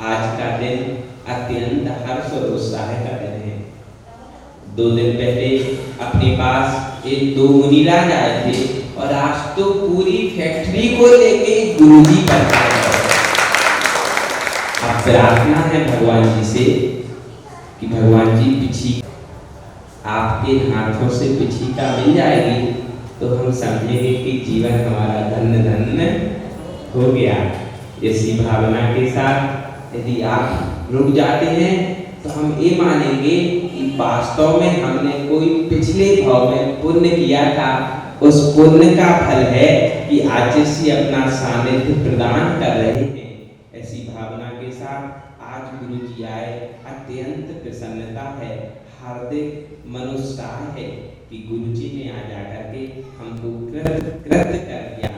आज का दिन अत्यंत हर्ष और उत्साह का दिन है। 2 दिन पहले अपने पास एक 2 मुनिराज आए थे और आज तो पूरी फैक्ट्री को लेके गुरुजी पर अब प्रार्थना है भगवान जी से कि भगवान जी पिछी आपके हाथों से पिछी का मिल जाएगी तो हम समझेंगे कि जीवन हमारा धन्य धन्य हो गया। इसी भावना के साथ यदि आप रुक जाते हैं तो हम ये मानेंगे कि वास्तव में हमने कोई पिछले भाव में पुण्य किया था, उस पुण्य का फल है कि आज से अपना सानिध्य प्रदान कर रहे हैं। ऐसी भावना के साथ आज गुरु जी आए, अत्यंत प्रसन्नता है, हार्दिक मनोत्साह है कि गुरु जी ने आ जाकर के हमको कृत कर दिया।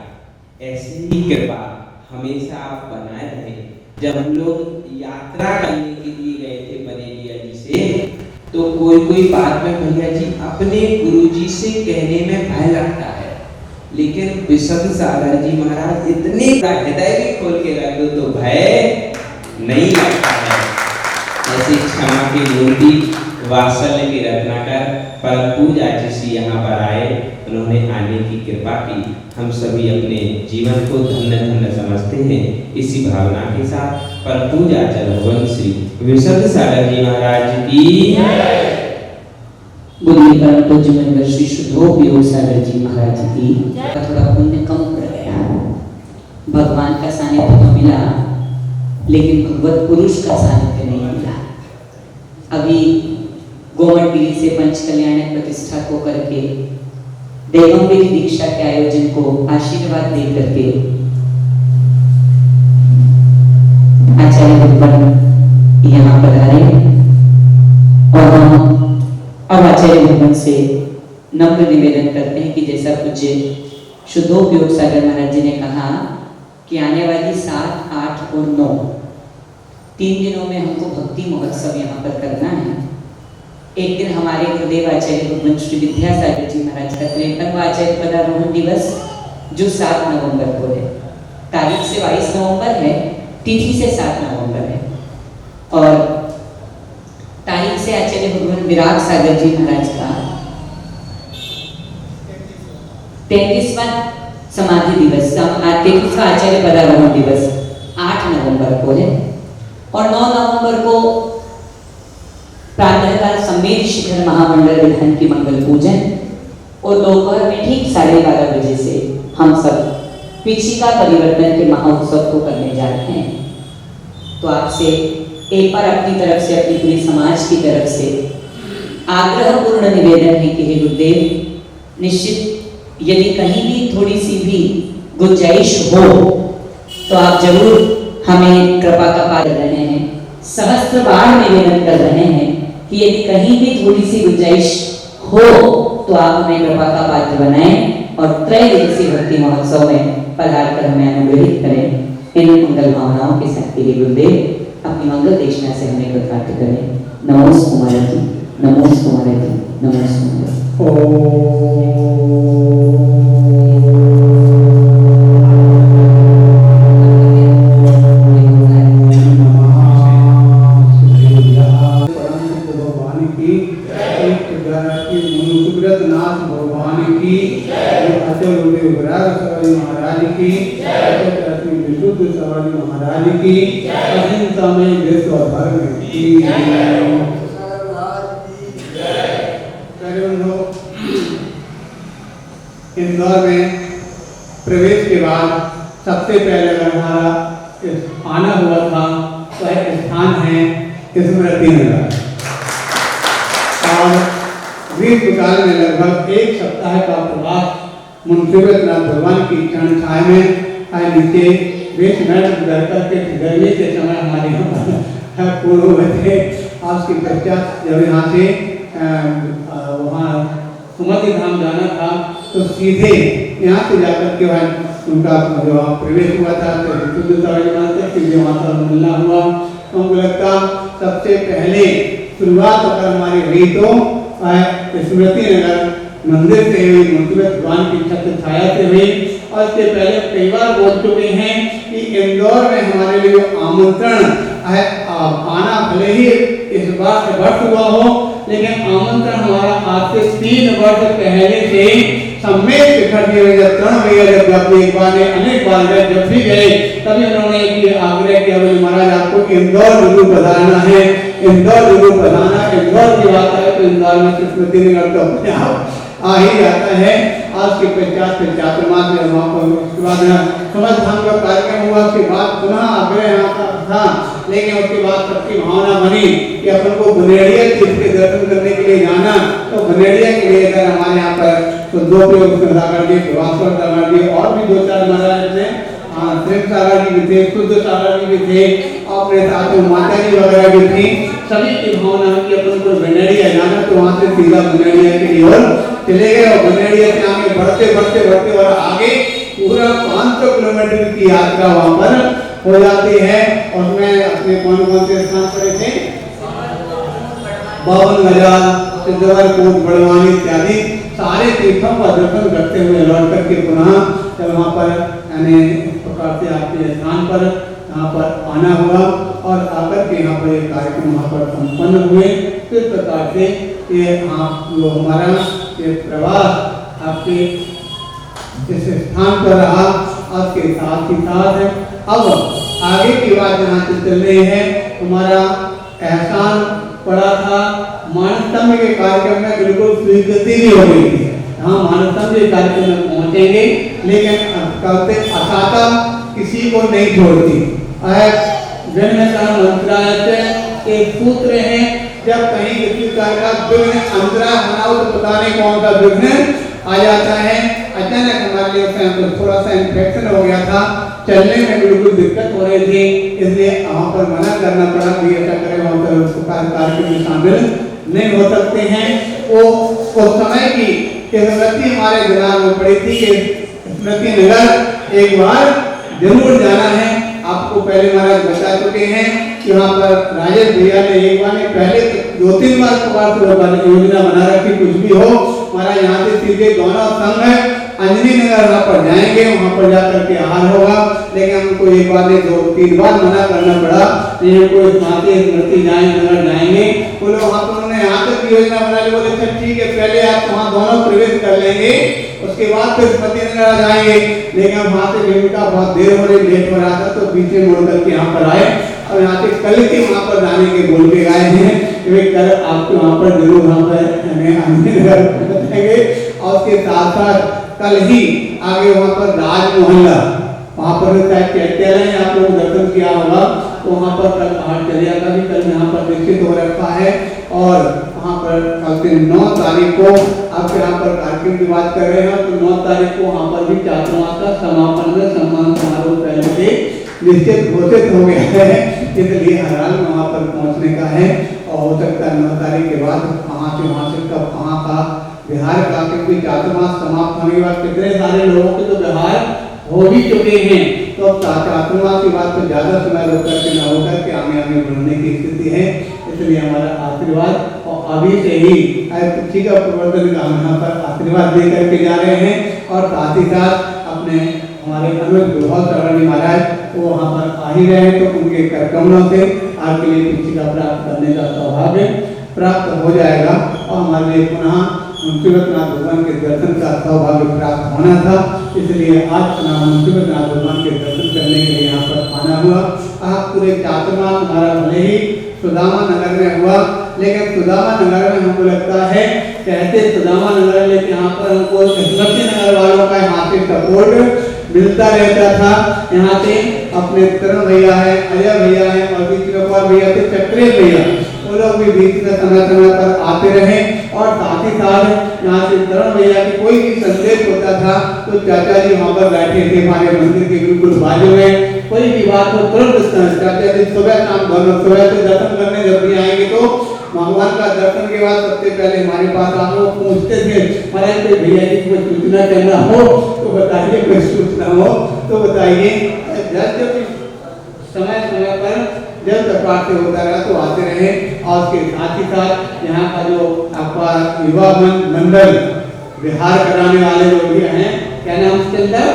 ऐसी ही कृपा हमेशा आप बनाए रहे। जब हम लोग यात्रा करने के लिए गए थे बरेलिया जी से, तो कोई बात में भैया जी अपने गुरु जी से कहने में भय लगता है, लेकिन विशुद्ध सागर जी महाराज इतने हृदय भी खोल के रख दो तो भय नहीं लगता है। ऐसी क्षमा की मूर्ति वात्सल्य की रत्नाकर परम पूज्य जी यहाँ पर आए, उन्होंने आने की कृपा की। हम सभी अपने जीवन को धन्य धन्य समझते हैं। इसी भावना के साथ परम पूज्य आचार्य श्री विशुद्ध सागर जी महाराज की बुद्धि परम पूज्य मंदिर श्री शुद्धोपयोग सागर जी महाराज की थोड़ा पुण्य कम पड़ गया। भगवान का सानिध्य तो मिला लेकिन भगवत पुरुष का सानिध्य नहीं मिला। अभी गोमंडली से पंच कल्याणक प्रतिष्ठा को करके देवंबेरी दीक्षा के आयोजन को आशीर्वाद दे करके आचार्य भगवान यहाँ पधारे और हम अब आचार्य भगवान से नम्र निवेदन करते हैं कि जैसा पूज्य शुद्धोपयोग सागर महाराज जी ने कहा कि आने वाली 7, 8 और 9 3 दिनों में हमको भक्ति महोत्सव यहाँ पर करना है। एक दिन हमारे गुरुदेव आचार्य भगवान श्री विद्यासागर जी महाराज का 53वां आचार्य पदारोहण दिवस जो 7 नवंबर को है। तारीख से 22 नवंबर है, तिथि से 7 नवंबर है और तारीख से आचार्य भगवान विराग सागर जी महाराज का 33वां समाधि दिवस, 33वां आचार्य पदारोहण दिवस 8 नवंबर को है और 9 नवंबर को प्रातःकाल सम्मेद शिखर महामंडल विधान की मंगल पूजन और दोपहर में ठीक 12:30 बजे से हम सब पिछिका परिवर्तन के महाउत्सव को करने जा रहे हैं। तो आपसे एक बार अपनी तरफ से, अपनी पूरी समाज की तरफ से आग्रहपूर्ण निवेदन है कि हे गुरुदेव, निश्चित यदि कहीं भी थोड़ी सी भी गुंजाइश हो तो आप जरूर हमें कृपा का पात्र रहे हैं। सहस्त्र बार निवेदन कर रहे हैं कि यदि कहीं भी थोड़ी सी गुंजाइश हो तो आप हमें कृपा का पात्र बनाएं और त्रय दिवसीय भक्ति महोत्सव में पधार कर हमें अनुग्रहित करें। इन मंगल भावनाओं के साथ के गुरुदेव अपनी मंगल देशना से हमें कृतार्थ करें। नमो कुमारती, नमो कुमारती, नमो कुमारती। इंदौर में प्रवेश के बाद सबसे पहले अगर हमारा आना हुआ था वह स्थान है स्मृति नगर और ग्रीष्म काल में लगभग 1 सप्ताह का प्रवास मुंशीरतनाथ भगवान की चरण छाया में नीचे बेसमेंट करके गर्मी के समय हमारे यहाँ पूर्व हुए थे। आपकी पश्चात जब यहाँ से वहाँ सुमति धाम जाना था तो सीधे यहाँ से जाकर के वह उनका जो प्रवेश हुआ था तो वहाँ पर मिलना हुआ। हमको लगता सबसे पहले शुरुआत अगर हमारी हुई तो स्मृति नगर मंदिर से हुई, मुंशीरत भगवान की छत्र छाया से हुई। और इससे पहले कई बार बोल चुके हैं कि इंदौर में हमारे लिए आमंत्रण आना भले ही इस बार वर्ष हुआ हो, लेकिन आमंत्रण हमारा आज से 3 वर्ष पहले से सम्मेत शिखर जी जब तरण भैया जब एक बार ने अनेक बार गए, जब भी गए तभी उन्होंने एक आग्रह किया, बोले महाराज आपको इंदौर जरूर पधारना है, इंदौर जरूर पधारना। इंदौर की बात है तो इंदौर में स्मृति नगर तो अपने आप आ ही जाता है। आज के पश्चात से चातुर्मास में वहाँ पर उसके बाद समझ धाम का कार्यक्रम हुआ, उसके बाद पुनः आग्रह यहाँ था, लेकिन उसके बाद सबकी भावना बनी कि अपन को बनेड़िया तीर्थ के दर्शन करने के लिए जाना, तो बनेड़िया के लिए अगर हमारे यहाँ पर तो 2 प्रयोग सागर जी, प्रभास्वर सागर जी और भी 2-4 महाराज ने, श्रेष्ठ सागर जी भी थे, शुद्ध सागर जी भी थे, अपने साथ में माता जी वगैरह भी थी। सभी की भावना की अपन को बनेड़िया जाना, तो वहाँ से सीधा बनेड़िया की ओर चले गए और बनेड़िया से आगे बढ़ते और आगे पूरा 500 किलोमीटर की यात्रा वहाँ पर हो जाती है। और मैं अपने कौन से स्थान पड़े थे, बावन गजा, सिद्धवर कोट, बड़वानी इत्यादि सारे तीर्थों का दर्शन करते हुए लौट करके पुनः जब वहाँ पर यानी इस प्रकार से आपके स्थान पर यहाँ पर आना हुआ और आकर के यहाँ पर एक कार्यक्रम वहाँ पर संपन्न हुए। तो इस प्रकार से ये आप जो हमारा ये प्रवास आपके इस स्थान पर रहा, आपके साथ ही साथ अब आगे की बात यहाँ से चल रही है। हमारा एहसान पड़ा था, मानवतंभ के कार्यक्रम में बिल्कुल स्वीकृति भी हो गई थी। हाँ, मानवतंभ के कार्यक्रम में पहुँचेंगे, लेकिन कहते असाता किसी को नहीं छोड़ती। जनता मंत्रालय से एक सूत्र है, जब कहीं किसी का विघ्न अंतरा बनाओ तो पता नहीं कौन सा विघ्न आ जाता है। अचानक हमारे लिए तो थोड़ा सा इन्फेक्शन हो गया था, चलने में बिल्कुल दिक्कत हो रही थी, इसलिए वहाँ पर मना करना पड़ा कि ऐसा करें वहाँ पर कार्यक्रम में शामिल नहीं हो सकते हैं। वो उस समय की स्मृति हमारे दिमाग में पड़ी थी कि स्मृति नगर एक बार जरूर जाना है। आपको पहले महाराज बता चुके हैं कि वहाँ पर राजेश भैया ने एक बार ने पहले 2-3 बार योजना बना रखी, कुछ भी हो हमारा यहाँ से सीधे दोनों संघ अंजनी नगर वहाँ पर जाएंगे, वहाँ पर जाकर के आहार होगा। लेकिन हमको एक बार ने 2-3 बार मना करना पड़ा, नहीं हमको स्मृति नगर जाएंगे। बोले वहाँ पर उन्होंने यहाँ तक योजना बना ली, बोले अच्छा ठीक है, पहले आप वहाँ दोनों प्रवेश कर लेंगे, उसके बाद फिर स्मृति नगर आ जाएंगे। लेकिन वहाँ से भूमिका बहुत देर हो रही, लेट हो रहा था, तो पीछे मुड़ करके यहाँ पर आए और यहाँ से कल के वहाँ पर जाने के बोल के गए हैं कि कल आपको वहाँ पर जरूर वहाँ पर पहुँचेंगे। और उसके साथ साथ कल ही आगे वहाँ पर राज मोहल्ला, वहाँ पर चैत्यालय आप लोग दर्शन किया होगा, तो वहाँ पर कल पहाड़ चलिया का भी कल यहाँ पर निश्चित हो रखा है। और वहाँ पर कल से 9 तारीख को आप यहाँ पर कार्यक्रम की बात कर रहे हैं, तो 9 तारीख को वहाँ पर भी चातुर्मास का समापन में सम्मान समारोह पहले से निश्चित घोषित हो गया है, इसलिए हर हाल में वहाँ पर पहुँचने का है। और हो सकता है 9 तारीख के बाद वहाँ से कब कहाँ का बिहार का, क्योंकि चातुर्मास समाप्त होने के बाद कितने सारे लोगों के तो बिहार हो भी चुके हैं, तो अब चातुर्मास की बात पर ज्यादा समय रोक करके न होकर के आगे बढ़ने की स्थिति है। इसलिए हमारा आशीर्वाद और अभी से ही पक्षी का प्रवर्तन का हम यहाँ पर आशीर्वाद दे करके जा रहे हैं। और साथ ही साथ अपने हमारे अनुज गोपाल शरण महाराज वो वहाँ पर आ ही रहे हैं, तो उनके करकमलों से आपके लिए पक्षी का प्राप्त करने का सौभाग्य प्राप्त हो जाएगा। और हमारे लिए पुनः मुंशीवतनाथ भगवान के दर्शन का सौभाग्य प्राप्त होना था, इसलिए आज पुनः मुंशीवतनाथ भगवान के दर्शन करने के लिए यहाँ पर आना हुआ। आप पूरे चातुर्मास हमारा भले ही सुदामा नगर में हुआ, लेकिन सुदामा नगर में हमको लगता है कहते सुदामा नगर, लेकिन यहाँ पर हमको स्मृति नगर वालों का यहाँ से सपोर्ट मिलता रहता था। यहाँ से अपने तरण भैया है, अजय भैया है और बीच भैया थे, चक्रे भैया, वो लोग भी बीच में समय पर आते रहे। और साथ ही साथ यहाँ से तरण भैया की कोई भी संदेश होता था तो चाचा जी वहाँ पर बैठे थे हमारे मंदिर के बिल्कुल बाजू में, कोई भी बात हो तुरंत चाचा जी सुबह शाम दोनों सुबह से दर्शन करने जब भी आएंगे तो भगवान का दर्शन के बाद सबसे पहले हमारे पास आप लोग पूछते थे महाराज कोई भैया जी कोई सूचना करना हो तो बताइए, कोई सूचना हो तो बताइए। जब समय समय पर जब प्रकार से होता रहा तो आते रहे। और उसके साथ ही साथ यहाँ का जो आपका युवा मंडल विहार कराने वाले लोग भी हैं, क्या नाम उसके अंदर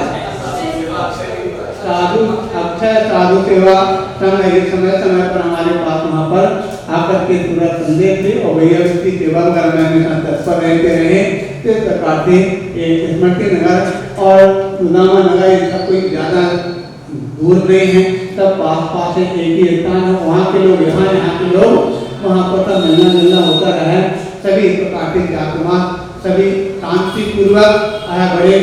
साधु अक्षय साधु सेवा संघ एक समय समय पर हमारे पास वहाँ पर आकर के पूरा संदेश थे और भैया उसकी सेवा वगैरह में हमेशा तत्पर रहते रहे। इस प्रकार से एक स्मृति नगर और सुदामा नगर इसका कोई ज़्यादा दूर नहीं है, सब पास पास है, एक ही स्थान है। वहाँ के लोग यहाँ के लोग वहाँ पर सब मिलना जुलना होता रहे। सभी इस प्रकार के आत्मा सभी शांतिपूर्वक बड़े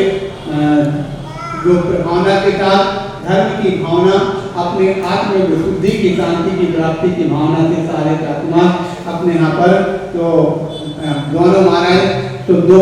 जो भावना के साथ धर्म की भावना अपने आत्म विशुद्धि की शांति की प्राप्ति की भावना से सारे आत्मा अपने यहाँ पर जो दोनों महाराज तो दो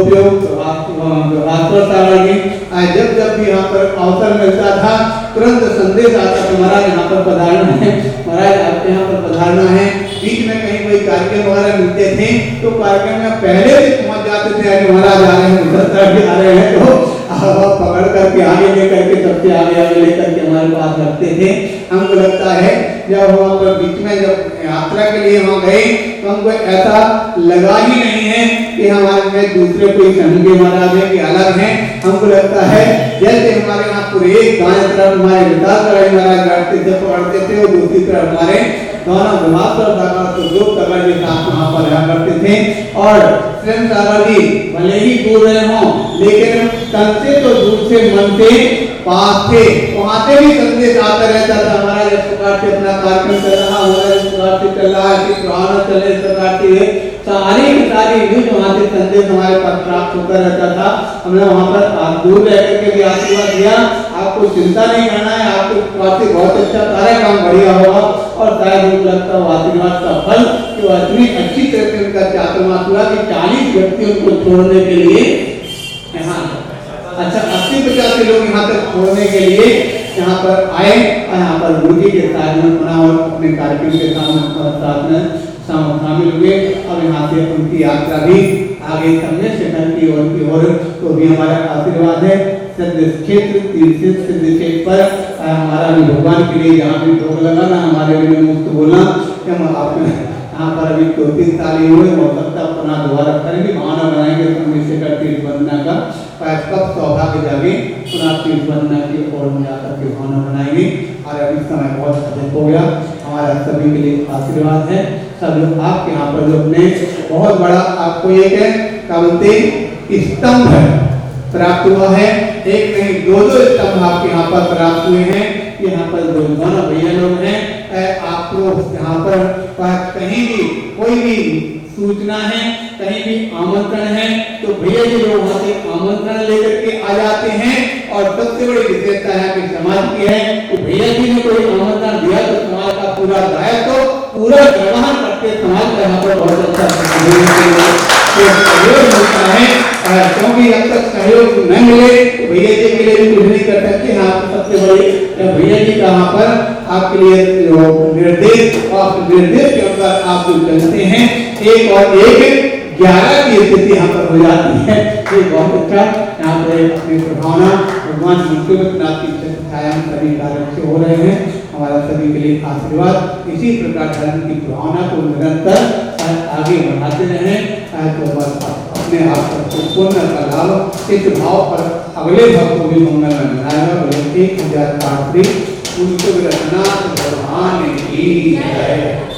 जब जब भी यहाँ पर अवसर मिलता था तुरंत संदेश आता कि महाराज यहाँ पर पधारना है, महाराज आपके यहाँ पर पधारना है। बीच में कहीं कोई कार्यक्रम वगैरह मिलते थे तो कार्यक्रम में पहले भी पहुँच जाते थे कि महाराज आ रहे हैं, उधर आ रहे हैं, तो पकड़ करके आगे लेकर के सबसे आगे लेकर के हमारे पास रखते थे। हमको लगता है जब वहाँ पर बीच में जब यात्रा के लिए वहाँ गए तो हमको ऐसा लगा ही नहीं है कि हमारे में दूसरे कोई संघ के महाराज है कि अलग हैं। हमको लगता है जैसे हमारे यहाँ पूरे एक दाएं तरफ हमारे विकास महाराज बैठते थे पकड़ते थे और दूसरी तरफ हमारे दोनों विभाग तो दो कबर के साथ वहाँ पर रहा करते थे। और स्वयं सागर जी भले ही दूर रहे हों लेकिन तन से तो दूर से मन से पास थे, वहाँ से भी संदेश आता रहता था हमारा इस प्रकार से अपना कार्यक्रम चल रहा, हमारा इस प्रकार से चल रहा है कि पुराना चले इस प्रकार से सारी न्यूज वहाँ से संदेश हमारे पास प्राप्त होता रहता था। हमने वहाँ पर दूर रह करके भी आशीर्वाद दिया, आपको चिंता नहीं करना है, आपको वाकई बहुत अच्छा सारा काम बढ़िया होगा और शायद उनको लगता हो आशीर्वाद का फल कि वो इतनी अच्छी तरह से उनका चातुर्मास हुआ कि 40 व्यक्ति उनको छोड़ने के लिए यहाँ अच्छा 80-85 लोग यहाँ तक छोड़ने के लिए यहाँ पर आए और यहाँ पर गुरु जी के साथ में बना और अपने कार्यक्रम के साथ में शामिल हुए। और यहाँ से उनकी यात्रा भी आगे सामने शहर की ओर तो भी हमारा आशीर्वाद है। सिद्ध क्षेत्र तीर्थ सिद्ध क्षेत्र पर हमारा भी भगवान के लिए जहाँ भी भोग लगाना हमारे लिए मुक्त बोलना हम आपने यहाँ पर अभी 2-3 साल ही हुए हो सकता अपना दोबारा करेंगे भावना बनाएंगे चंद्रशेखर तीर्थ वंदना का कब सौभाग्य जागे पुनः तीर्थ वंदना की ओर में जाकर के भावना बनाएंगे। और अभी समय बहुत अधिक हो गया, हमारा सभी के लिए आशीर्वाद है। सब लोग आपके यहाँ पर जो अपने बहुत बड़ा आपको एक क्या बोलते स्तंभ प्राप्त हुआ है, एक नहीं 2-2 स्तंभ आपके यहाँ पर प्राप्त हुए हैं। यहाँ पर दोनों भैया लोग हैं, आपको यहाँ पर कहीं भी कोई भी सूचना है कहीं भी आमंत्रण है तो भैया जी लोग वहाँ से आमंत्रण लेकर के आ जाते हैं। और सबसे बड़ी विशेषता है कि समाज की है तो भैया जी ने कोई आमंत्रण दिया तो समाज का पूरा दायित्व पूरा व्यवहार करके समाज का यहाँ पर बहुत अच्छा सहयोग मिलता है। क्योंकि जब तक सहयोग न मिले तो भैया जी के लिए भी कुछ नहीं कर सकते। हाँ सबसे बड़ी भैया जी का यहाँ पर आपके लिए निर्देश के अनुसार आप जो चलते हैं 1 और 1 11 की स्थिति यहाँ पर हो जाती है। ये बहुत अच्छा यहाँ पर अपनी प्रभावना भगवान मुख्यमंत्री की छाया में सभी कार्य अच्छे हो रहे हैं। हमारा सभी के लिए आशीर्वाद इसी प्रकार धर्म की भावना को निरंतर आगे बढ़ाते रहें तो बस अपने आप को पूर्ण का लाभ इस भाव पर अगले भक्त को भी मंगल में बनाएगा। 1000 पात्री उनको भी रखना भगवान की जय।